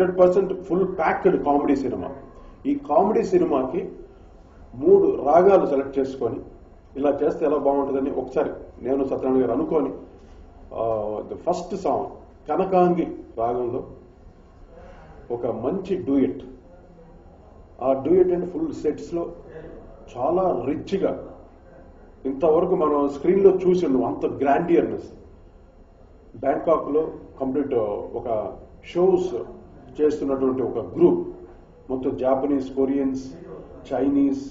100% full packed comedy cinema. ఈ comedy సినిమాకి 3 రాగాలు సెలెక్ట్ చేసుకొని ఇలా చేస్తే ఎలా బాగుంటుందని ఒకసారి నేను సత్యనారాయణ గారు అనుకొని ది ఫస్ట్ సాంగ్ కనకాంగి రాగంలో ఒక మంచి డూయట్. ఆ డూయట్ అండ్ ఫుల్ సెట్స్ లో చాలా రిచ్ గా ఇంతవరకు మనం స్క్రీన్ లో చూసి ఉన్నాం అంత గ్రాండియర్నెస్. బ్యాంకాక్ లో కంప్లీట్ ఒక షోస్ చేస్తున్నటువంటి ఒక గ్రూప్, మొత్తం జాపనీస్, కొరియన్స్, చైనీస్,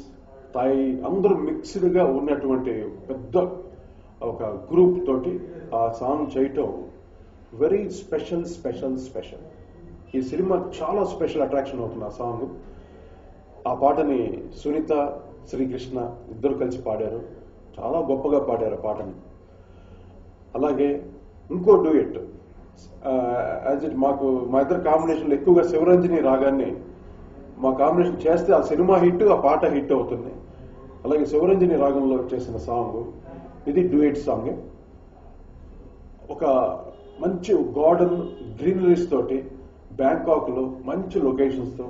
థాయ్ అందరూ మిక్స్డ్ గా ఉన్నటువంటి పెద్ద ఒక గ్రూప్ తోటి ఆ సాంగ్ చేయటం వెరీ స్పెషల్ స్పెషల్ స్పెషల్. ఈ సినిమా చాలా స్పెషల్ అట్రాక్షన్ అవుతుంది ఆ సాంగ్. ఆ పాటని సునీత, శ్రీకృష్ణ ఇద్దరు కలిసి పాడారు, చాలా గొప్పగా పాడారు ఆ పాటని. అలాగే ఇంకో డూయట్ యాజ్ ఇట్ మాకు మా ఇద్దరు కాంబినేషన్లో ఎక్కువగా శివరంజని రాగాన్ని మా కాంబినేషన్ చేస్తే ఆ సినిమా హిట్, ఆ పాట హిట్ అవుతుంది. అలాగే శివరంజని రాగంలో చేసిన సాంగ్ ఇది డ్యూయట్ సాంగ్. ఒక మంచి గార్డెన్ గ్రీనరీస్ తోటి బ్యాంకాక్ లో మంచి లొకేషన్స్ తో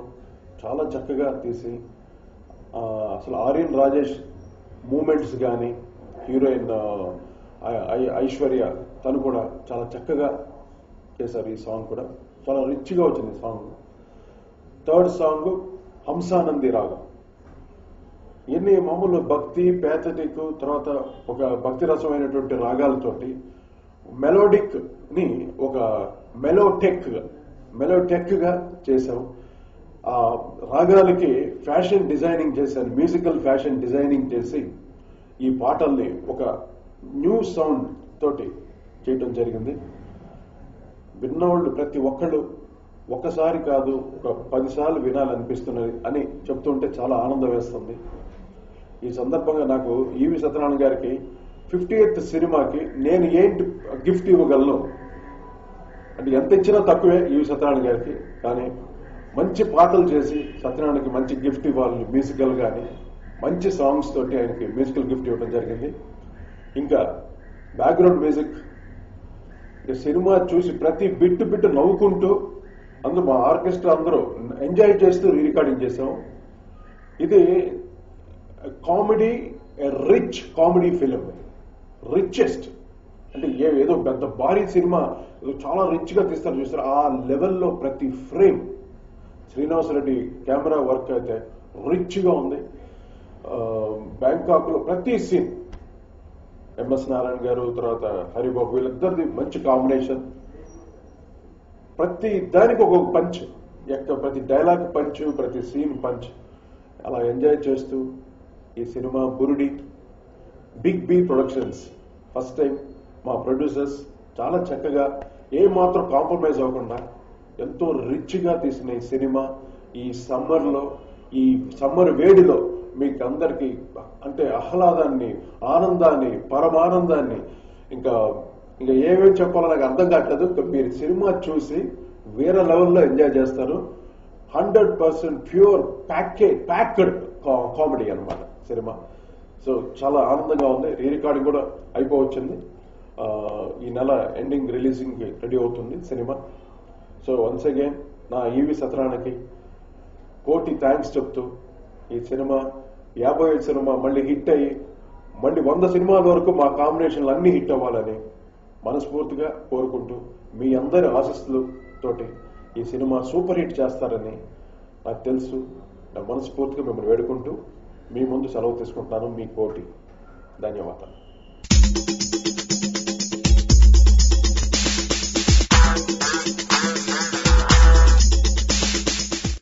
చాలా చక్కగా తీసి అసలు ఆర్యన్ రాజేష్ మూమెంట్స్ కానీ హీరోయిన్ ఐశ్వర్య తను కూడా చాలా చక్కగా చేశారు. ఈ సాంగ్ కూడా చాలా రిచ్ గా వచ్చింది సాంగ్. థర్డ్ సాంగ్ హంసానంది రాగం. ఇవన్నీ మామూలు భక్తి, ప్యాథటిక్, తర్వాత ఒక భక్తి రసమైనటువంటి రాగాలతోటి మెలోడిక్ ని ఒక మెలోటెక్ గా చేశాం. ఆ రాగాలకి ఫ్యాషన్ డిజైనింగ్ చేశాను, మ్యూజికల్ ఫ్యాషన్ డిజైనింగ్ చేసి ఈ పాటల్ని ఒక న్యూ సౌండ్ తోటి చేయటం జరిగింది. విన్నవాళ్ళు ప్రతి ఒక్కళ్ళు ఒక్కసారి కాదు ఒక 10 సార్లు వినాలనిపిస్తున్నది అని చెప్తుంటే చాలా ఆనందం వేస్తుంది. ఈ సందర్భంగా నాకు ఈవి సత్యనారాయణ గారికి 50th సినిమాకి నేను ఏంటి గిఫ్ట్ ఇవ్వగలను అంటే ఎంత ఇచ్చినా తక్కువే ఈవి సత్యనారాయణ గారికి. కానీ మంచి పాటలు చేసి సత్యనారాయణకి మంచి గిఫ్ట్ ఇవ్వాలి, మ్యూజికల్ గాని మంచి సాంగ్స్ తోటి ఆయనకి మ్యూజికల్ గిఫ్ట్ ఇవ్వడం జరిగింది. ఇంకా బ్యాక్గ్రౌండ్ మ్యూజిక్ సినిమా చూసి ప్రతి బిట్టు నవ్వుకుంటూ అందరూ మా ఆర్కెస్ట్రా అందరూ ఎంజాయ్ చేస్తూ రికార్డింగ్ చేసాం. ఇది comedy, rich comedy film, richest అంటే ఏదో పెద్ద భారీ సినిమా చాలా రిచ్ గా తీస్తారు చూస్తారు, ఆ లెవెల్లో ప్రతి ఫ్రేమ్ శ్రీనివాసరెడ్డి కెమెరా వర్క్ అయితే రిచ్ గా ఉంది. బ్యాంకాక్ లో ప్రతి సీన్ ఎంఎస్ నారాయణ గారు, తర్వాత హరిబాబు వీళ్ళిద్దరిది మంచి కాంబినేషన్. ప్రతి దానికి ఒక్కొక్క పంచ్, ప్రతి డైలాగ్ పంచ్, ప్రతి సీన్ పంచ్, అలా ఎంజాయ్ చేస్తూ ఈ cinema Burudi big B productions first time మా ప్రొడ్యూసర్స్ చాలా చక్కగా ఏ మాత్రం కాంప్రమైజ్ అవ్వకుండా ఎంతో రిచ్ గా తీసిన ఈ సినిమా ఈ సమ్మర్ వేడిలో మీకు అందరికీ అంటే ఆహ్లాదాన్ని, ఆనందాన్ని, పరమానందాన్ని ఇంకా ఏమేమి చెప్పాలో నాకు అర్థం కావట్లేదు. మీరు సినిమా చూసి వేరే లెవెల్లో ఎంజాయ్ చేస్తారు. 100% ప్యూర్ ప్యాక్డ్ కామెడీ అన్నమాట సినిమా. సో చాలా ఆనందంగా ఉంది. రీ రికార్డింగ్ కూడా అయిపోవచ్చింది. ఈ నెల ఎండింగ్ రిలీజింగ్ రెడీ అవుతుంది సినిమా. సో వన్స్ అగైన్ నా ఈవి సత్యనారాయణకి కోటి థ్యాంక్స్ చెప్తూ ఈ సినిమా 55 సినిమా మళ్ళీ హిట్ అయ్యి మళ్ళీ 100 సినిమాల వరకు మా కాంబినేషన్లు అన్ని హిట్ అవ్వాలని మనస్ఫూర్తిగా కోరుకుంటూ మీ అందరి ఆశీస్సులతోటి ఈ సినిమా సూపర్ హిట్ చేస్తారని నాకు తెలుసు. నా మనస్ఫూర్తిగా మిమ్మల్ని వేడుకుంటూ మీ ముందు సెలవు తీసుకుంటాను. మీ కోటి. ధన్యవాదాలు.